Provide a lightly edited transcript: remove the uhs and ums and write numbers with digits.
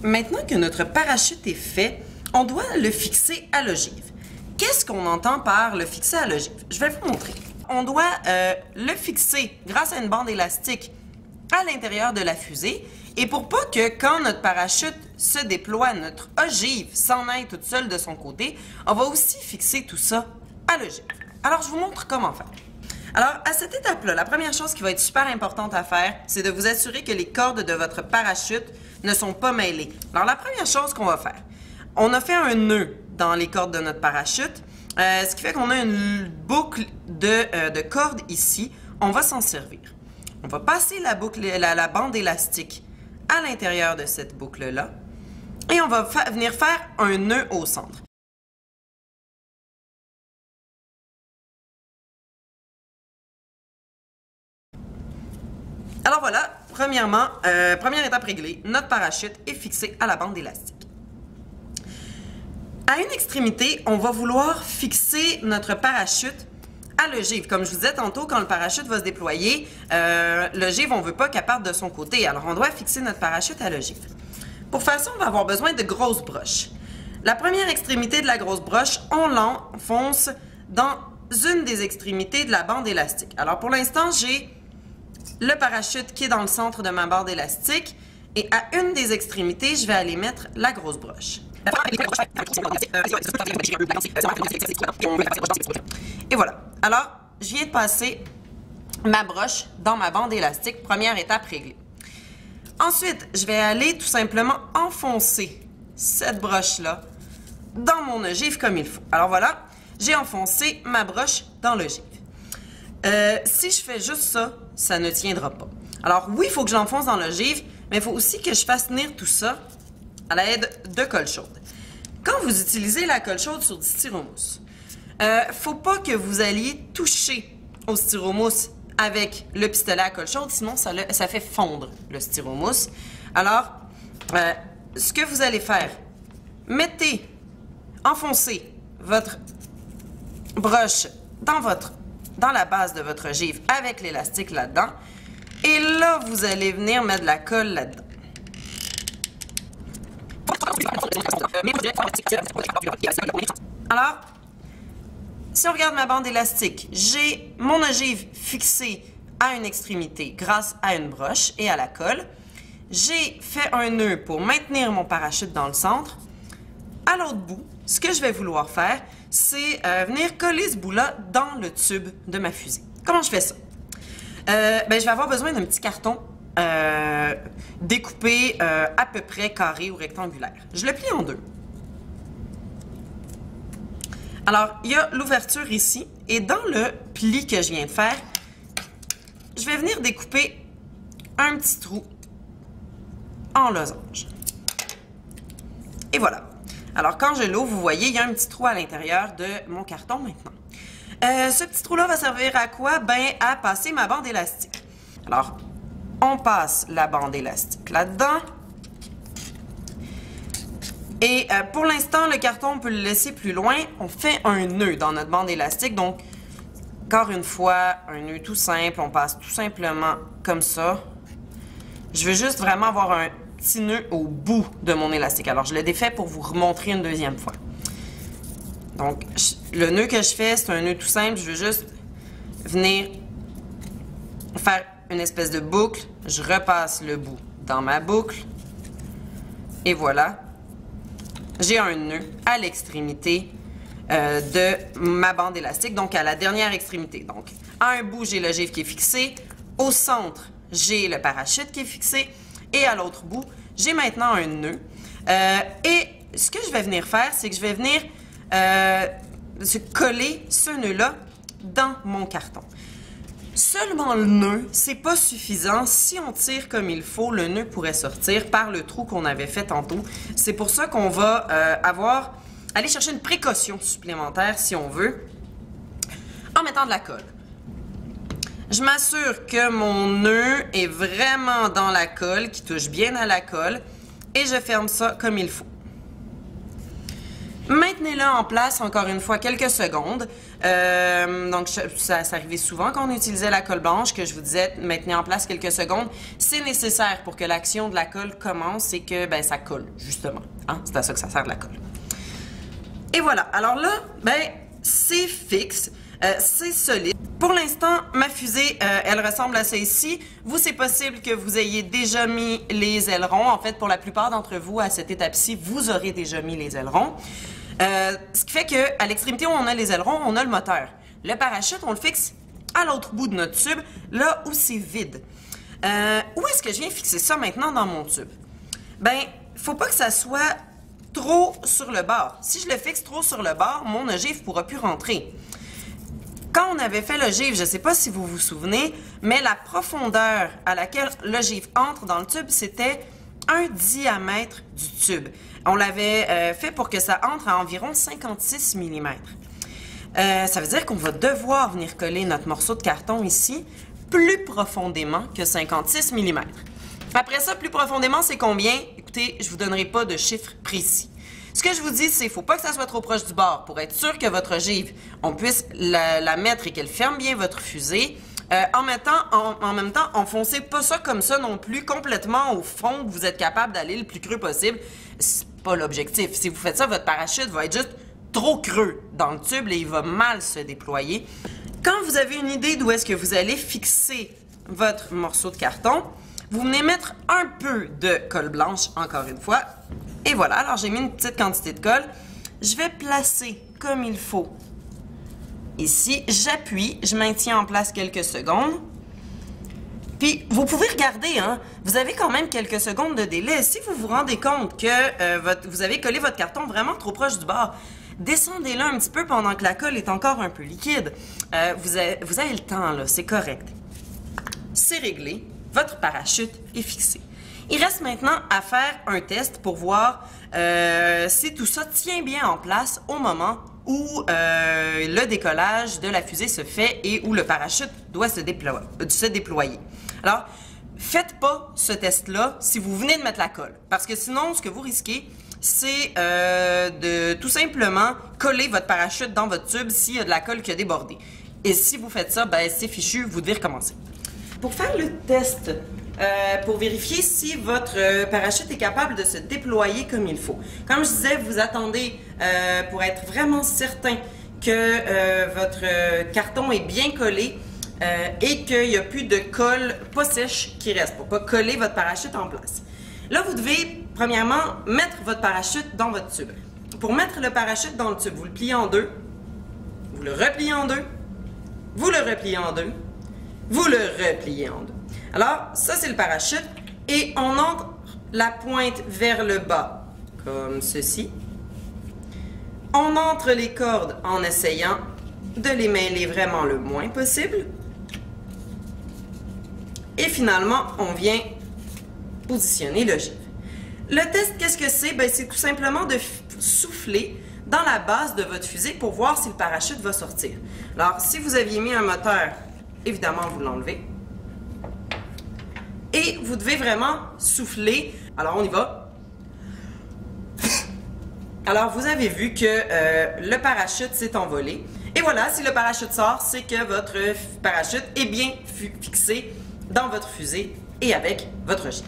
Maintenant que notre parachute est fait, on doit le fixer à l'ogive. Qu'est-ce qu'on entend par le fixer à l'ogive? Je vais vous montrer. On doit le fixer grâce à une bande élastique à l'intérieur de la fusée. Et pour pas que quand notre parachute se déploie, notre ogive s'en aille toute seule de son côté, on va aussi fixer tout ça à l'ogive. Alors, je vous montre comment faire. Alors, à cette étape-là, la première chose qui va être super importante à faire, c'est de vous assurer que les cordes de votre parachute ne sont pas mêlées. Alors, la première chose qu'on va faire, on a fait un nœud dans les cordes de notre parachute, ce qui fait qu'on a une boucle de cordes ici. On va s'en servir. On va passer la bande élastique à l'intérieur de cette boucle-là et on va venir faire un nœud au centre. Alors voilà, première étape réglée, notre parachute est fixé à la bande élastique. À une extrémité, on va vouloir fixer notre parachute à l'ogive. Comme je vous disais tantôt, quand le parachute va se déployer, l'ogive, on ne veut pas qu'elle parte de son côté. Alors, on doit fixer notre parachute à l'ogive. Pour faire ça, on va avoir besoin de grosses broches. La première extrémité de la grosse broche, on l'enfonce dans une des extrémités de la bande élastique. Alors, pour l'instant, j'ai le parachute qui est dans le centre de ma bande élastique. Et à une des extrémités, je vais aller mettre la grosse broche. Et voilà. Alors, je viens de passer ma broche dans ma bande élastique. Première étape réglée. Ensuite, je vais aller tout simplement enfoncer cette broche-là dans mon ogive comme il faut. Alors voilà, j'ai enfoncé ma broche dans l'ogive. Si je fais juste ça, ça ne tiendra pas. Alors oui, il faut que je l'enfonce dans l'ogive, mais il faut aussi que je fasse tenir tout ça à l'aide de colle chaude. Quand vous utilisez la colle chaude sur du styromousse, faut pas que vous alliez toucher au styromousse avec le pistolet à colle chaude, sinon ça fait fondre le styromousse. Alors, ce que vous allez faire, enfoncez votre broche dans la base de votre ogive avec l'élastique là-dedans, et là, vous allez venir mettre de la colle là-dedans. Alors, si on regarde ma bande élastique, j'ai mon ogive fixée à une extrémité grâce à une broche et à la colle. J'ai fait un nœud pour maintenir mon parachute dans le centre. À l'autre bout, ce que je vais vouloir faire, c'est venir coller ce bout-là dans le tube de ma fusée. Comment je fais ça? Je vais avoir besoin d'un petit carton découpé à peu près carré ou rectangulaire. Je le plie en deux. Alors, il y a l'ouverture ici, et dans le pli que je viens de faire, je vais venir découper un petit trou en losange. Et voilà. Alors, quand je l'ouvre, vous voyez, il y a un petit trou à l'intérieur de mon carton maintenant. Ce petit trou-là va servir à quoi? Ben, à passer ma bande élastique. Alors, on passe la bande élastique là-dedans. Et pour l'instant, le carton, on peut le laisser plus loin. On fait un nœud dans notre bande élastique. Donc, encore une fois, un nœud tout simple. On passe tout simplement comme ça. Je veux juste vraiment avoir un petit nœud au bout de mon élastique. Alors, je le défais pour vous remontrer une deuxième fois. Donc, le nœud que je fais, c'est un nœud tout simple. Je veux juste venir faire une espèce de boucle. Je repasse le bout dans ma boucle. Et voilà. J'ai un nœud à l'extrémité de ma bande élastique, donc à la dernière extrémité. Donc, à un bout, j'ai l'ogive qui est fixée. Au centre, j'ai le parachute qui est fixé. Et à l'autre bout, j'ai maintenant un nœud. Et ce que je vais venir faire, c'est que je vais venir coller ce nœud-là dans mon carton. Seulement le nœud, c'est pas suffisant. Si on tire comme il faut, le nœud pourrait sortir par le trou qu'on avait fait tantôt. C'est pour ça qu'on va aller chercher une précaution supplémentaire, si on veut, en mettant de la colle. Je m'assure que mon nœud est vraiment dans la colle, qui touche bien à la colle, et je ferme ça comme il faut. Maintenez-le en place encore une fois quelques secondes. Donc, ça arrivait souvent quand on utilisait la colle blanche, que je vous disais, maintenez en place quelques secondes. C'est nécessaire pour que l'action de la colle commence et que ça colle, justement. Hein? C'est à ça que ça sert de la colle. Et voilà. Alors là, c'est fixe, c'est solide. Pour l'instant, ma fusée, elle ressemble à ça ici. Vous, c'est possible que vous ayez déjà mis les ailerons. En fait, pour la plupart d'entre vous, à cette étape-ci, vous aurez déjà mis les ailerons. Ce qui fait qu'à l'extrémité où on a les ailerons, on a le moteur. Le parachute, on le fixe à l'autre bout de notre tube, là où c'est vide. Où est-ce que je viens fixer ça maintenant dans mon tube? Faut pas que ça soit trop sur le bord. Si je le fixe trop sur le bord, mon ogive ne pourra plus rentrer. Quand on avait fait l'ogive, je ne sais pas si vous vous souvenez, mais la profondeur à laquelle l'ogive entre dans le tube, c'était un diamètre du tube. On l'avait fait pour que ça entre à environ 56 mm. Ça veut dire qu'on va devoir venir coller notre morceau de carton ici plus profondément que 56 mm. Après ça, plus profondément, c'est combien? Écoutez, je ne vous donnerai pas de chiffre précis. Ce que je vous dis, c'est qu'il ne faut pas que ça soit trop proche du bord pour être sûr que votre ogive, on puisse la mettre et qu'elle ferme bien votre fusée. En même temps, enfoncez pas ça comme ça non plus, complètement au fond, que vous êtes capable d'aller le plus creux possible. C'est pas l'objectif. Si vous faites ça, votre parachute va être juste trop creux dans le tube et il va mal se déployer. Quand vous avez une idée d'où est-ce que vous allez fixer votre morceau de carton, vous venez mettre un peu de colle blanche, encore une fois. Et voilà, alors j'ai mis une petite quantité de colle. Je vais placer comme il faut. Ici, j'appuie, je maintiens en place quelques secondes. Puis, vous pouvez regarder, hein, vous avez quand même quelques secondes de délai. Si vous vous rendez compte que vous avez collé votre carton vraiment trop proche du bord, descendez-le un petit peu pendant que la colle est encore un peu liquide. Vous avez le temps, là, c'est correct. C'est réglé, votre parachute est fixé. Il reste maintenant à faire un test pour voir si tout ça tient bien en place au moment où le décollage de la fusée se fait et où le parachute doit se déployer. Alors, faites pas ce test-là si vous venez de mettre la colle, parce que sinon, ce que vous risquez, c'est de tout simplement coller votre parachute dans votre tube s'il y a de la colle qui a débordé. Et si vous faites ça, c'est fichu, vous devez recommencer. Pour faire le test, pour vérifier si votre parachute est capable de se déployer comme il faut. Comme je disais, vous attendez pour être vraiment certain que votre carton est bien collé et qu'il n'y a plus de colle pas sèche qui reste pour ne pas coller votre parachute en place. Là, vous devez, premièrement, mettre votre parachute dans votre tube. Pour mettre le parachute dans le tube, vous le pliez en deux, vous le repliez en deux, vous le repliez en deux, vous le repliez en deux. Alors, ça, c'est le parachute. Et on entre la pointe vers le bas, comme ceci. On entre les cordes en essayant de les mêler vraiment le moins possible. Et finalement, on vient positionner l'ogive. Le test, qu'est-ce que c'est? C'est tout simplement de souffler dans la base de votre fusée pour voir si le parachute va sortir. Alors, si vous aviez mis un moteur, évidemment, vous l'enlevez. Et vous devez vraiment souffler. Alors, on y va. Alors, vous avez vu que le parachute s'est envolé. Et voilà, si le parachute sort, c'est que votre parachute est bien fixé dans votre fusée et avec votre ogive.